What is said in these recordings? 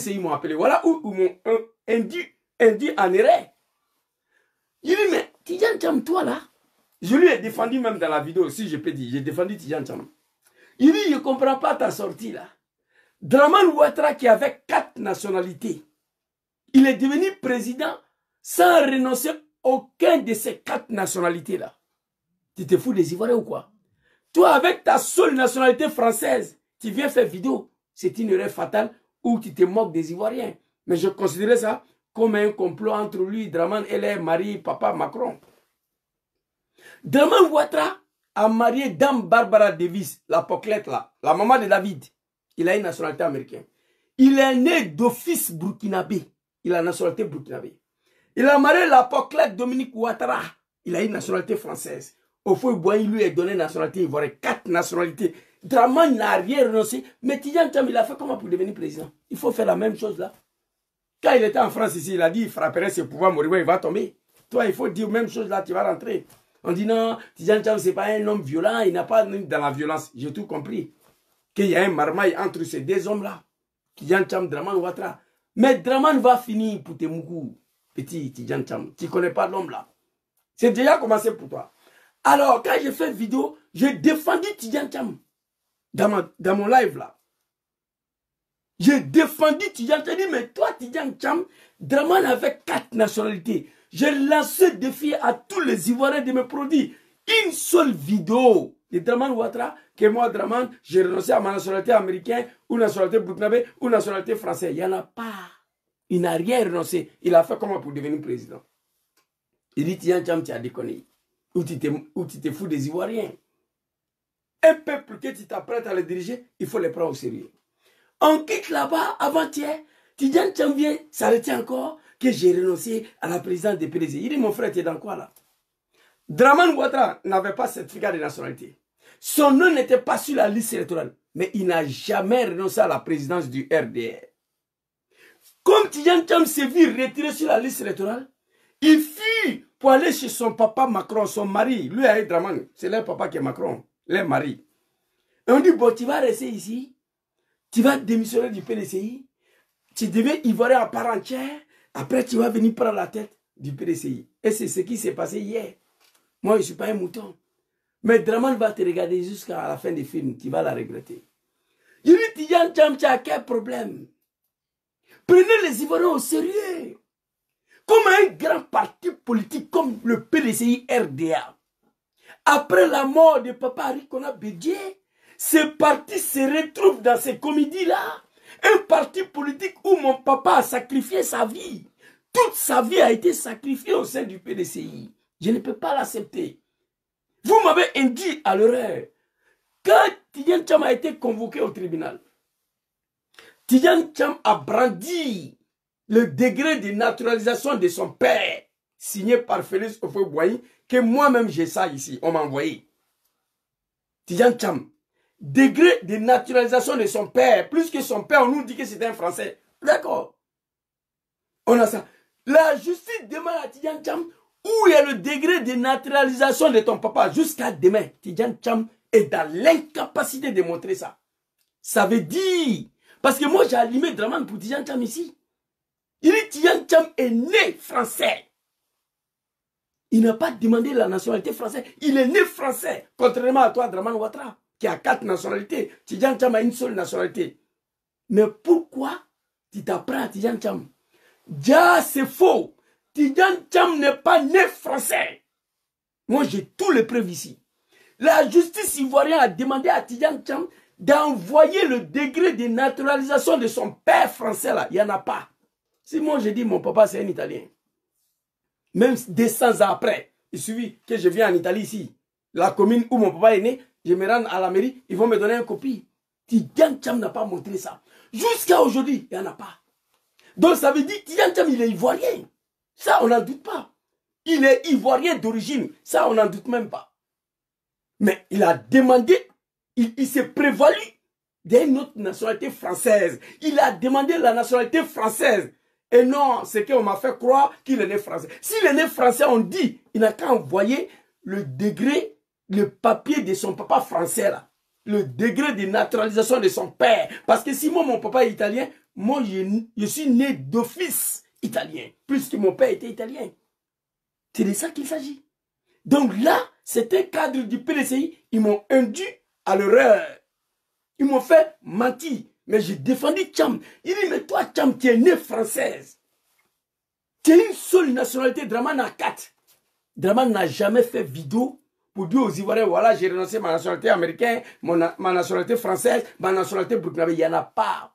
Ils m'ont appelé. Voilà où m'ont induit en erreur. Il dit, mais Tidjane Thiam, toi là, je lui ai défendu même dans la vidéo, si je peux dire, j'ai défendu Tidjane Thiam. Il dit, je ne comprends pas ta sortie là. Dramane Ouattara qui avait 4 nationalités, il est devenu président sans renoncer à aucun de ces 4 nationalités là. Tu te fous des Ivoiriens ou quoi? Toi, avec ta seule nationalité française, tu viens faire vidéo. C'est une erreur fatale où tu te moques des Ivoiriens. Mais je considérais ça comme un complot entre lui, Dramane, et leur mari, papa Macron. Dramane Ouattara a marié Dame Barbara Davis, la poclette là, la maman de David. Il a une nationalité américaine. Il est né d'office burkinabé. Il a une nationalité burkinabé. Il a marié la poclette Dominique Ouattara. Il a une nationalité française. Au fond, il lui a donné une nationalité ivoirienne. 4 nationalités. Dramane n'a rien renoncé. Mais Tidjane Thiam, il a fait comment pour devenir président? Il faut faire la même chose là. Quand il était en France ici, il a dit il frapperait ses pouvoirs, Moriba, il va tomber. Toi, il faut dire la même chose là, tu vas rentrer. On dit non, Tidjane Thiam, ce n'est pas un homme violent, il n'a pas dans la violence. J'ai tout compris. Qu'il y a un marmaille entre ces 2 hommes-là. Tidjane Thiam, Dramane Ouattara. Mais Dramane va finir pour tes mougous, petit Tidjane Thiam. Tu ne connais pas l'homme là. C'est déjà commencé pour toi. Alors, quand j'ai fait vidéo, j'ai défendu Tidjane Thiam. Dans mon live là. J'ai défendu Tidjane Thiam. J'ai dit, mais toi Tidjane Thiam, Dramane avec 4 nationalités. J'ai lancé le défi à tous les Ivoiriens de me produire une seule vidéo de Dramane Ouattara, que moi, Dramane, j'ai renoncé à ma nationalité américaine, ou nationalité burkinabé, ou nationalité française. Il n'y en a pas. Il n'a rien renoncé. Il a fait comment pour devenir président? Il dit, Tidjane Thiam, tu as déconné. Ou tu te fous des Ivoiriens. Un peuple que tu t'apprêtes à le diriger, il faut les prendre au sérieux. On quitte là-bas, avant-hier, Tidjane Thiam vient s'arrêter encore que j'ai renoncé à la présidence des PDC. Il dit, mon frère, tu es dans quoi là? Dramane Ouattara n'avait pas certificat de nationalité. Son nom n'était pas sur la liste électorale. Mais il n'a jamais renoncé à la présidence du RDR. Comme Tidjane Thiam s'est vu retiré sur la liste électorale, il fut pour aller chez son papa Macron, son mari. Lui a eu Dramane. C'est leur papa qui est Macron, leur mari. Et on dit, bon, tu vas rester ici. Tu vas démissionner du PDCI. Tu deviens ivoirien à part entière. Après, tu vas venir prendre la tête du PDCI. Et c'est ce qui s'est passé hier. Moi, je ne suis pas un mouton. Mais Dramane va te regarder jusqu'à la fin du film. Tu vas la regretter. Je dis, Tidjane Thiam, tu as quel problème? Prenez les Ivoiriens au sérieux. Comme un grand parti politique comme le PDCI RDA. Après la mort de Papa Arikona Bédié, ce parti se retrouve dans ces comédies-là. Un parti politique où mon papa a sacrifié sa vie. Toute sa vie a été sacrifiée au sein du PDCI. Je ne peux pas l'accepter. Vous m'avez induit à l'erreur. Quand Tidjane Thiam a été convoqué au tribunal, Tidjane Thiam a brandi le degré de naturalisation de son père, signé par Félix Houphouët-Boigny, que moi-même j'ai ça ici, on m'a envoyé. Tidjane Thiam, degré de naturalisation de son père, plus que son père, on nous dit que c'est un Français. D'accord. On a ça. La justice demande à Tidjane Thiam où est le degré de naturalisation de ton papa. Jusqu'à demain, Tidjane Thiam est dans l'incapacité de montrer ça. Ça veut dire, parce que moi j'ai allumé Dramane pour Tidjane Thiam ici. Il dit Tidjane Thiam est né français. Il n'a pas demandé la nationalité française. Il est né français. Contrairement à toi, Dramane Ouattara, qui a 4 nationalités. Tidjane Thiam a une seule nationalité. Mais pourquoi tu t'apprends à Tidjane Thiam? Déjà, c'est faux. Tidjane Thiam n'est pas né français. Moi, j'ai tous les preuves ici. La justice ivoirienne a demandé à Tidjane Thiam d'envoyer le degré de naturalisation de son père français là. Il n'y en a pas. Si moi, je dis mon papa, c'est un Italien. Même 200 ans après, il suffit que je vienne en Italie ici. La commune où mon papa est né, je me rends à la mairie, ils vont me donner une copie. Tidjane Thiam n'a pas montré ça. Jusqu'à aujourd'hui, il n'y en a pas. Donc ça veut dire que Tidjane Thiam, il est ivoirien. Ça, on n'en doute pas. Il est ivoirien d'origine. Ça, on n'en doute même pas. Mais il a demandé, il s'est prévalu d'une autre nationalité française. Il a demandé la nationalité française. Et non, c'est qu'on m'a fait croire qu'il est né français. S'il est né français, on dit, il n'a qu'à envoyer le degré, le papier de son papa français là. Le degré de naturalisation de son père. Parce que si moi, mon papa est italien, moi, je suis né d'office italien, puisque mon père était italien. C'est de ça qu'il s'agit. Donc là, c'est un cadre du PDCI. Ils m'ont induit à l'erreur. Ils m'ont fait mentir. Mais j'ai défendu Tcham. Il dit, mais toi, Tcham, tu es né française. Tu es une seule nationalité. Draman a 4. Draman n'a jamais fait vidéo pour dire aux Ivoiriens, voilà, j'ai renoncé à ma nationalité américaine, ma nationalité française, ma nationalité burkinabé. Il n'y en a pas.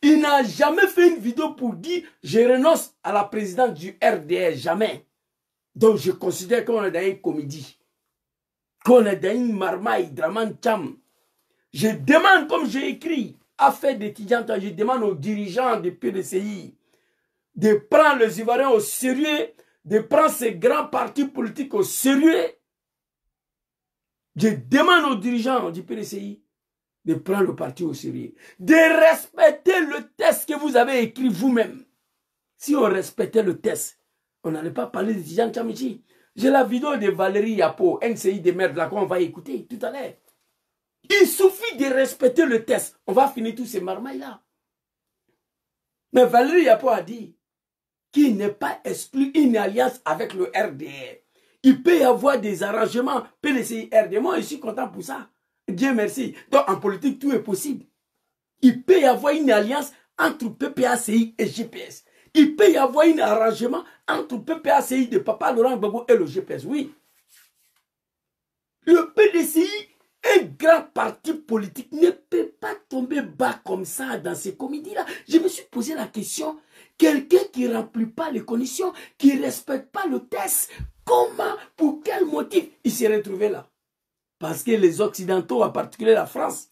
Il n'a jamais fait une vidéo pour dire, je renonce à la présidence du RDR. Jamais. Donc je considère qu'on est dans une comédie. Qu'on est dans une marmaille, Draman Tcham. Je demande, comme j'ai écrit, affaire d'étudiants, je demande aux dirigeants du PDCI de prendre les Ivoiriens au sérieux, de prendre ces grands partis politiques au sérieux. Je demande aux dirigeants du PDCI de prendre le parti au sérieux, de respecter le texte que vous avez écrit vous-même. Si on respectait le texte, on n'allait pas parler d'étudiants Tchamichi. J'ai la vidéo de Valérie Yapo, NCI de merde, là, qu'on va écouter tout à l'heure. Il suffit de respecter le texte. On va finir tous ces marmailles-là. Mais Valérie Yapo a dit qu'il n'est pas exclu une alliance avec le RDR. Il peut y avoir des arrangements PDCI RDR. Moi, je suis content pour ça. Dieu merci. Donc, en politique, tout est possible. Il peut y avoir une alliance entre PPACI et GPS. Il peut y avoir un arrangement entre PPACI de Papa Laurent Gbagbo et le GPS. Oui. Le PDCI, un grand parti politique, ne peut pas tomber bas comme ça dans ces comédies-là. Je me suis posé la question, quelqu'un qui ne remplit pas les conditions, qui ne respecte pas le test, comment, pour quel motif il s'est retrouvé là? Parce que les Occidentaux, en particulier la France,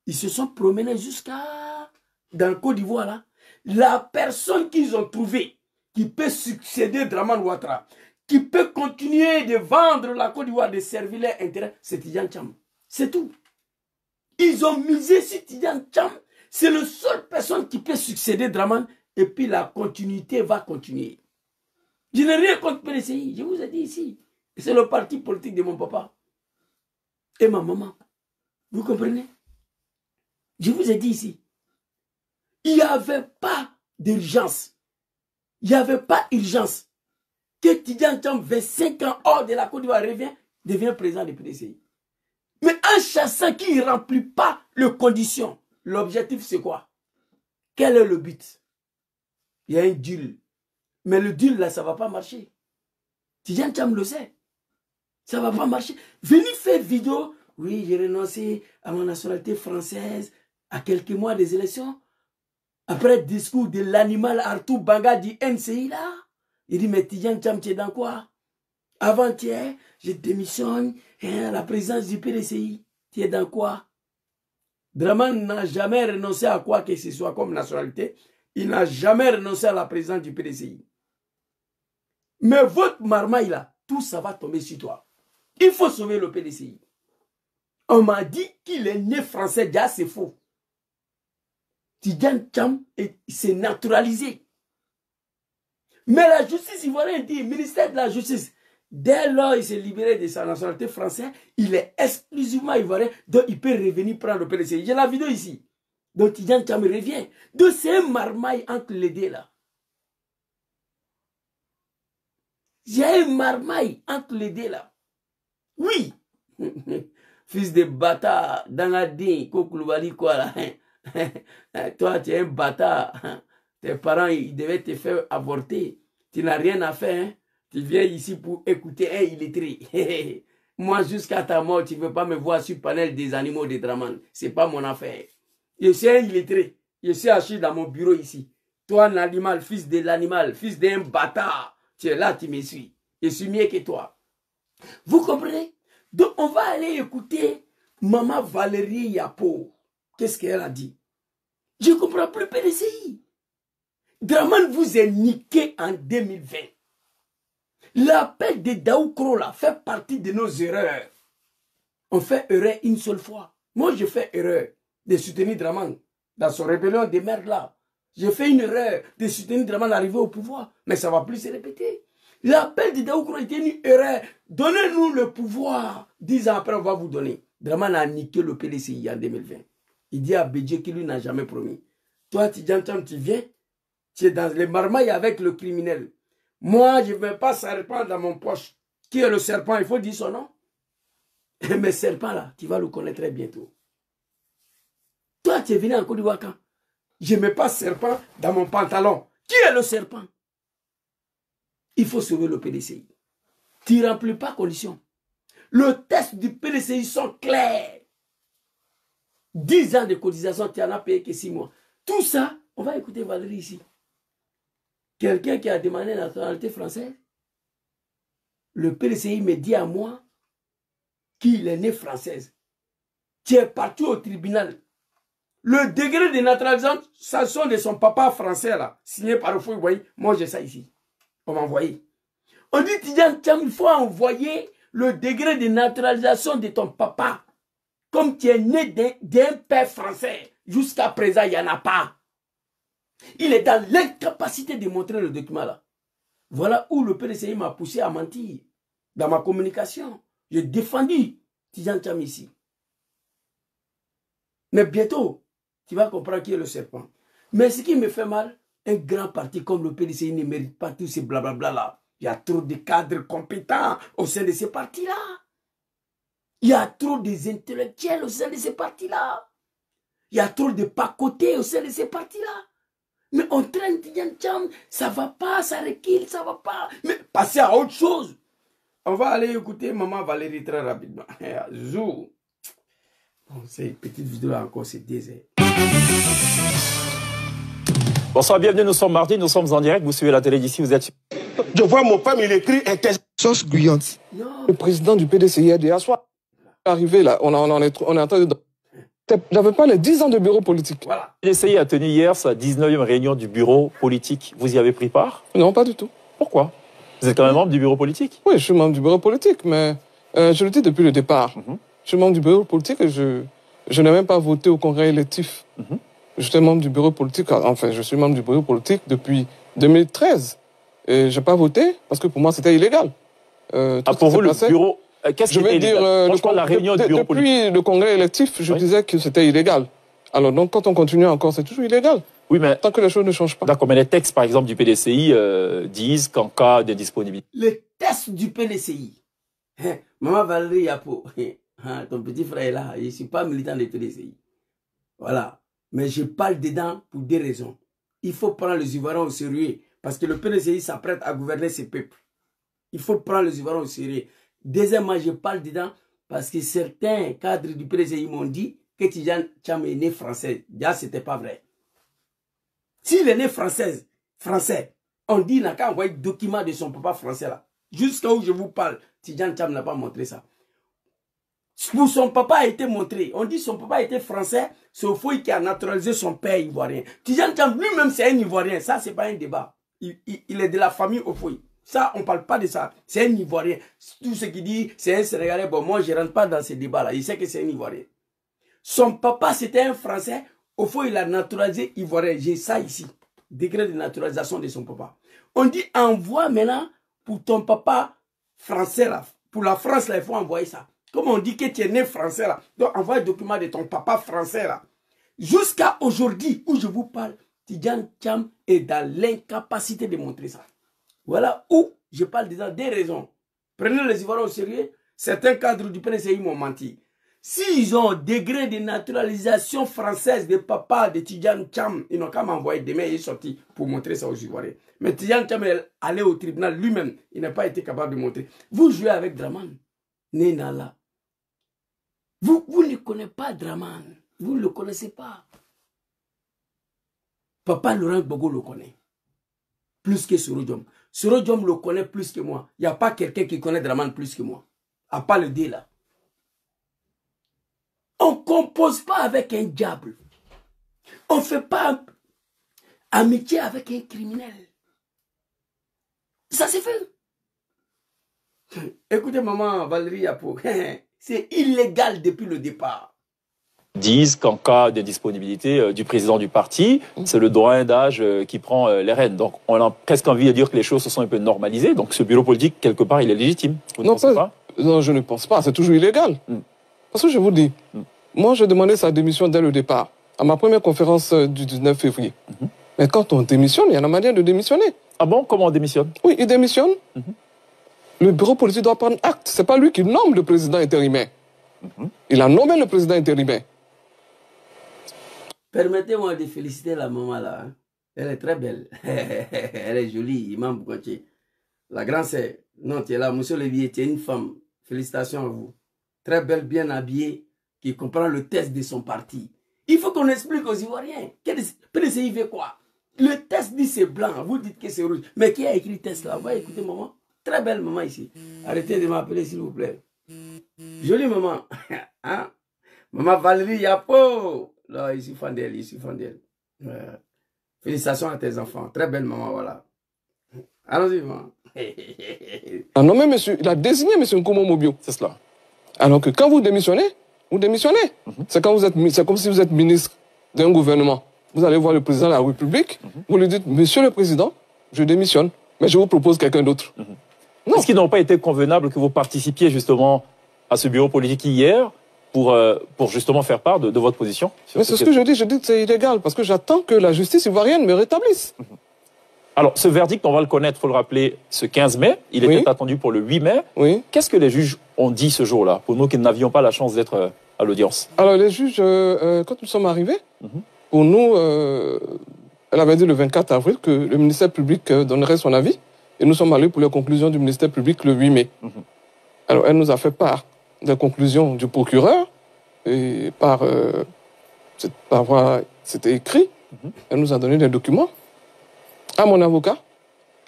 ils se sont promenés jusqu'à dans le Côte d'Ivoire là. La personne qu'ils ont trouvée, qui peut succéder Draman Ouattara, qui peut continuer de vendre la Côte d'Ivoire, de servir leur intérêt, c'est Tidjane Tcham. C'est tout. Ils ont misé sur Tidjane Tcham. C'est la seule personne qui peut succéder Draman. Et puis la continuité va continuer. Je n'ai rien contre PDCI. Je vous ai dit ici. C'est le parti politique de mon papa. Et ma maman. Vous comprenez? Je vous ai dit ici. Il n'y avait pas d'urgence. Il n'y avait pas urgence que Tidjane Tcham, 25 ans hors de la Côte d'Ivoire, devient président du PDCI. Mais un chasseur qui ne remplit pas les conditions, l'objectif c'est quoi? Quel est le but? Il y a un deal. Mais le deal là, ça ne va pas marcher. Tidjane Tcham le sait. Ça ne va pas marcher. Venez faire vidéo. Oui, j'ai renoncé à ma nationalité française à quelques mois des élections. Après le discours de l'animal Arthur Banga du NCI là, il dit, mais Tidjane Tcham, tu es dans quoi? Avant-hier, je démissionne à la présidence du PDCI. Tu es dans quoi? Draman n'a jamais renoncé à quoi que ce soit comme nationalité. Il n'a jamais renoncé à la présidence du PDCI. Mais votre marmaille là, tout ça va tomber sur toi. Il faut sauver le PDCI. On m'a dit qu'il est né français, déjà c'est faux. Tidjane Tcham s'est naturalisé. Mais la justice ivoirienne dit, ministère de la justice, dès lors il s'est libéré de sa nationalité française, il est exclusivement ivoirien, donc il peut revenir prendre le PDCI. J'ai la vidéo ici. Donc Tidjane Tcham revient. Donc c'est un marmaille entre les deux là. J'ai un marmaille entre les deux là. Oui. Fils de bâtard, Dangadin, Kokouloubali, quoi là. Toi, tu es un bâtard. Tes parents, ils devaient te faire avorter. Tu n'as rien à faire. Hein? Tu viens ici pour écouter un illettré. Moi, jusqu'à ta mort, tu ne veux pas me voir sur le panel des animaux de Draman. Ce n'est pas mon affaire. Je suis un illettré. Je suis assis dans mon bureau ici. Toi, un animal, fils de l'animal, fils d'un bâtard. Tu es là, tu me suis. Je suis mieux que toi. Vous comprenez? Donc, on va aller écouter Maman Valérie Yapo. Qu'est-ce qu'elle a dit? Je ne comprends plus PDCI. Draman vous est niqué en 2020. L'appel de Daoukro là fait partie de nos erreurs. On fait erreur une seule fois. Moi, je fais erreur de soutenir Draman dans son rébellion de merde là. J'ai fait une erreur de soutenir Draman arrivé au pouvoir. Mais ça ne va plus se répéter. L'appel de Daoukro était une erreur. Donnez-nous le pouvoir. 10 ans après, on va vous donner. Draman a niqué le PDCI en 2020. Il dit à Bédié qu'il lui n'a jamais promis. Toi, Tidjane Cham, tu viens, tu es dans les marmailles avec le criminel. Moi, je ne mets pas serpent dans mon poche. Qui est le serpent? Il faut dire son nom. Mais serpent là, tu vas le connaître très bientôt. Toi, tu es venu en Côte d'Ivoire quand? Je ne mets pas serpent dans mon pantalon. Qui est le serpent? Il faut sauver le PDCI. Tu ne remplis pas condition. Le test du PDCI sont clairs. 10 ans de cotisation, tu n'en as payé que 6 mois. Tout ça, on va écouter Valérie ici. Quelqu'un qui a demandé la nationalité française, le PDCI me dit à moi qu'il est né française. Tu es parti au tribunal. Le degré de naturalisation de son papa français, là, signé par le fou, vous voyez, moi j'ai ça ici. On m'a envoyé. On dit, Tidjane Cham, il faut envoyer le degré de naturalisation de ton papa. Comme tu es né d'un père français. Jusqu'à présent, il n'y en a pas. Il est dans l'incapacité de montrer le document là. Voilà où le PDCI m'a poussé à mentir. Dans ma communication. J'ai défendu Tidjane Cham ici. Mais bientôt, tu vas comprendre qui est le serpent. Mais ce qui me fait mal, un grand parti comme le PDCI ne mérite pas tous ces blablabla là. Il y a trop de cadres compétents au sein de ces partis-là. Il y a trop d'intellectuels au sein de ces partis-là. Il y a trop de pacotés au sein de ces partis-là. Mais on traîne Tidjane Cham, ça ne va pas, ça recule, ça ne va pas. Mais passez à autre chose. On va aller écouter Maman Valérie très rapidement. Zou. Bon, cette petite vidéo encore, c'est désert. Bonsoir, bienvenue, nous sommes mardi, nous sommes en direct, vous suivez la télé d'ici, vous êtes... Je vois mon femme, il écrit un test. Sauce guyante. Le président du PDCI a dit à soi. Arrivé là, on est en train de... J'avais pas les 10 ans de bureau politique. Voilà. Le PDCI a tenu hier sa 19e réunion du bureau politique. Vous y avez pris part? Non, pas du tout. Pourquoi? Vous êtes quand même membre du bureau politique? Oui, je suis membre du bureau politique, mais je le dis depuis le départ. Je suis membre du bureau politique et je n'ai même pas voté au congrès électif. J'étais membre du bureau politique, enfin, je suis membre du bureau politique depuis 2013. Et je n'ai pas voté parce que pour moi, c'était illégal. Pour vous, le bureau... Qu'est-ce je qui veux était dire, la réunion du bureau politique. Depuis le congrès électif, je disais que c'était illégal. Alors donc, quand on continue encore, c'est toujours illégal. Oui, mais... Tant que les choses ne changent pas. D'accord, mais les textes, par exemple, du PDCI disent qu'en cas de disponibilité... Les tests du PDCI. Maman Valérie Yapo, ton petit frère est là. Je ne suis pas militant du PDCI. Voilà. Mais je parle dedans pour des raisons. Il faut prendre les Ivoiriens au sérieux. Parce que le PDCI s'apprête à gouverner ses peuples. Il faut prendre les Ivoiriens au sérieux. Deuxièmement, je parle dedans parce que certains cadres du PDCI m'ont dit que Tidjane Cham est né français. Déjà, ce n'était pas vrai. S'il est né français, on dit qu'il n'a qu'à envoyer le document de son papa français là. Jusqu'à où je vous parle, Tidjane Cham n'a pas montré ça. Pour son papa a été montré. On dit son papa était français, c'est Ofoy qui a naturalisé son père ivoirien. Tidjane Cham lui-même c'est un Ivoirien, ça c'est pas un débat. Il est de la famille Ofoy. Ça, on ne parle pas de ça. C'est un Ivoirien. Tout ce qu'il dit, c'est un Sénégalais. Bon, moi, je ne rentre pas dans ce débat-là. Il sait que c'est un Ivoirien. Son papa, c'était un Français. Au fond, il a naturalisé Ivoirien. J'ai ça ici. Degré de naturalisation de son papa. On dit, envoie maintenant pour ton papa français, là. Pour la France, là, il faut envoyer ça. Comme on dit que tu es né français, là. Donc, envoie le document de ton papa français, là. Jusqu'à aujourd'hui, où je vous parle, Tidjane Cham est dans l'incapacité de montrer ça. Voilà où je parle des raisons. Prenez les Ivoiriens au sérieux. Certains cadres du PDCI m'ont menti. S'ils ont un degré de naturalisation française de papa de Tidjane Cham, ils n'ont qu'à m'envoyer demain, il est sorti pour montrer ça aux Ivoiriens. Mais Tidjane Cham est allé au tribunal lui-même. Il n'a pas été capable de montrer. Vous jouez avec Draman. Nenala. Vous ne connaissez pas Draman. Vous ne le connaissez pas. Papa Laurent Gbagbo le connaît. Plus que Sorodjom. Sorodjom le connaît plus que moi. Il n'y a pas quelqu'un qui connaît Draman plus que moi. À part le dé là. On ne compose pas avec un diable. On ne fait pas amitié avec un criminel. Ça c'est fait. Écoutez maman Valérie Yapo. C'est illégal depuis le départ. Disent qu'en cas de disponibilité du président du parti, c'est le doyen d'âge qui prend les rênes. Donc, on a presque envie de dire que les choses se sont un peu normalisées. Donc, ce bureau politique, quelque part, il est légitime. Vous ne pensez pas? Non, je ne pense pas. C'est toujours illégal. Parce que je vous dis, moi, j'ai demandé sa démission dès le départ. à ma première conférence du 19 février. Mais quand on démissionne, il y a une manière de démissionner. Ah bon? Comment on démissionne? Oui, il démissionne. Le bureau politique doit prendre acte. C'est pas lui qui nomme le président intérimaire. Il a nommé le président intérimaire. Permettez-moi de féliciter la maman là. Hein. Elle est très belle. Elle est jolie, Imam Boukoché. La grande-sœur, non, tu es là, monsieur Levier, tu es une femme. Félicitations à vous. Très belle, bien habillée, qui comprend le test de son parti. Il faut qu'on explique aux Ivoiriens. PDCI fait quoi? Le test dit c'est blanc, vous dites que c'est rouge. Mais qui a écrit le test là? On va écouter maman. Très belle maman ici. Arrêtez de m'appeler s'il vous plaît. Jolie maman. Hein? Maman Valérie Yapo. Là, je suis fan d'elle, je suis fan d'elle. Félicitations à tes enfants. Très belle maman, voilà. Allons-y, maman. Ah non, mais monsieur, il a désigné monsieur Nkomo Mobio. C'est cela. Alors que quand vous démissionnez, vous démissionnez. C'est comme si vous êtes ministre d'un gouvernement. Vous allez voir le président de la République, vous lui dites, monsieur le président, je démissionne, mais je vous propose quelqu'un d'autre. Non. Est-ce qu'il n'a pas été convenable que vous participiez justement à ce bureau politique hier pour justement faire part de votre position? Mais c'est ce que je dis que c'est illégal, parce que j'attends que la justice ivoirienne me rétablisse. Alors, ce verdict, on va le connaître, il faut le rappeler, ce 15 mai. Il était attendu pour le 8 mai. Oui. Qu'est-ce que les juges ont dit ce jour-là, pour nous qui n'avions pas la chance d'être à l'audience? Alors, les juges, quand nous sommes arrivés, pour nous, elle avait dit le 24 avril que le ministère public donnerait son avis. Et nous sommes allés pour les conclusions du ministère public le 8 mai. Alors, elle nous a fait part des conclusions du procureur. Et c'était écrit. Elle nous a donné des documents. À mon avocat,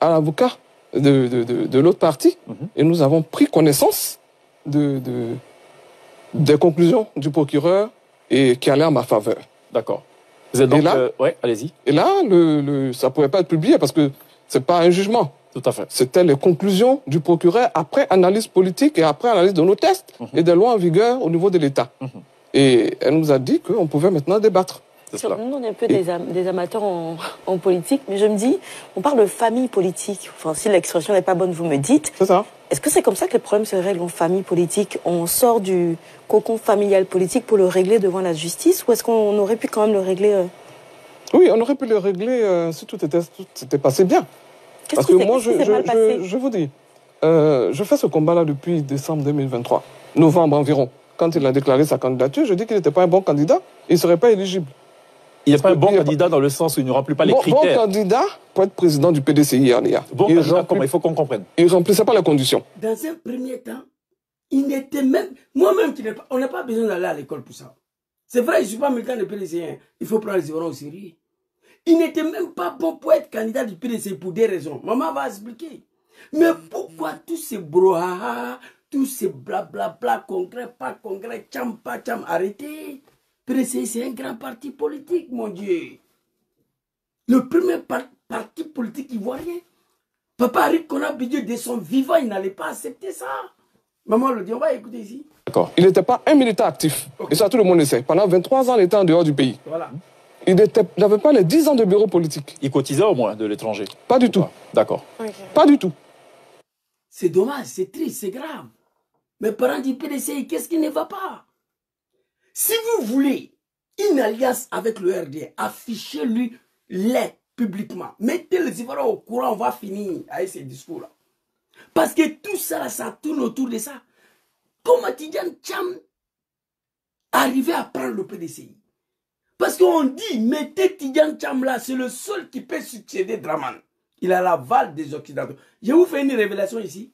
à l'avocat de l'autre partie, et nous avons pris connaissance des conclusions du procureur et qui allaient en ma faveur. D'accord. Vous êtes donc... ouais, allez-y. Et là, ça ne pouvait pas être publié parce que ce n'est pas un jugement. Tout à fait. C'était les conclusions du procureur après analyse politique et après analyse de nos tests et des lois en vigueur au niveau de l'État. Et elle nous a dit qu'on pouvait maintenant débattre. Nous, on est un peu des amateurs en politique, mais je me dis, on parle de famille politique. Enfin, si l'expression n'est pas bonne, vous me dites. C'est ça. Est-ce que c'est comme ça que les problèmes se règlent en famille politique? On sort du cocon familial politique pour le régler devant la justice, ou est-ce qu'on aurait pu quand même le régler Oui, on aurait pu le régler si tout s'était passé bien. Qu'est-ce qui s'est mal passé? Je vous dis, je fais ce combat-là depuis décembre 2023, novembre environ. Quand il a déclaré sa candidature, je dis qu'il n'était pas un bon candidat, il ne serait pas éligible. Il n'y a pas un bon candidat dans le sens où il ne remplit pas les critères. Bon candidat pour être président du PDCI, bon candidat, comment? Il faut qu'on comprenne. Il ne remplissait pas les conditions. Dans un premier temps, il n'était même... Moi-même, on n'a pas besoin d'aller à l'école pour ça. C'est vrai, je ne suis pas militant du PDCI. Il faut prendre les Ivoiriens au sérieux. Il n'était même pas bon pour être candidat du PDCI pour des raisons. Maman va expliquer. Mais pourquoi tous ces brouhaha, tous ces blablabla, congrès, pas congrès, tcham, pas tcham, arrêtez. PDCI, c'est un grand parti politique, mon Dieu. Le premier parti politique ivoirien. Papa Arik Konabidjo, de son vivant, il n'allait pas accepter ça. Maman le dit, on va écouter ici. D'accord. Il n'était pas un militant actif. Okay. Et ça, tout le monde le sait. Pendant 23 ans, il était en dehors du pays. Voilà. Il n'avait pas les 10 ans de bureau politique. Il cotisait au moins de l'étranger? Pas du tout. D'accord. Okay. Pas du tout. C'est dommage, c'est triste, c'est grave. Mais parents du PDCI, qu'est-ce qui ne va pas? Si vous voulez une alliance avec le RD, affichez-lui-les publiquement. Mettez les Ivoiriens au courant, on va finir avec ces discours-là. Parce que tout ça, ça tourne autour de ça. Comment Tidjane Tcham arrivait à prendre le PDCI? Parce qu'on dit, mettez Tidjane Tcham là, c'est le seul qui peut succéder Draman. Il a l'aval des Occidentaux. Je vous fais une révélation ici.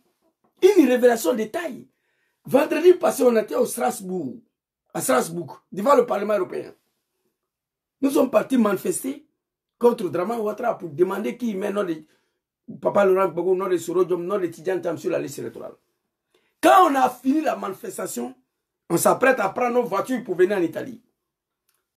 Une révélation de taille. Vendredi passé, on était à Strasbourg, devant le Parlement européen. Nous sommes partis manifester contre Draman Ouattara pour demander qui met nom de Papa Laurent Gbagbo, nom de Sorodium, nom de Tidjane Tcham sur la liste électorale. Quand on a fini la manifestation, on s'apprête à prendre nos voitures pour venir en Italie.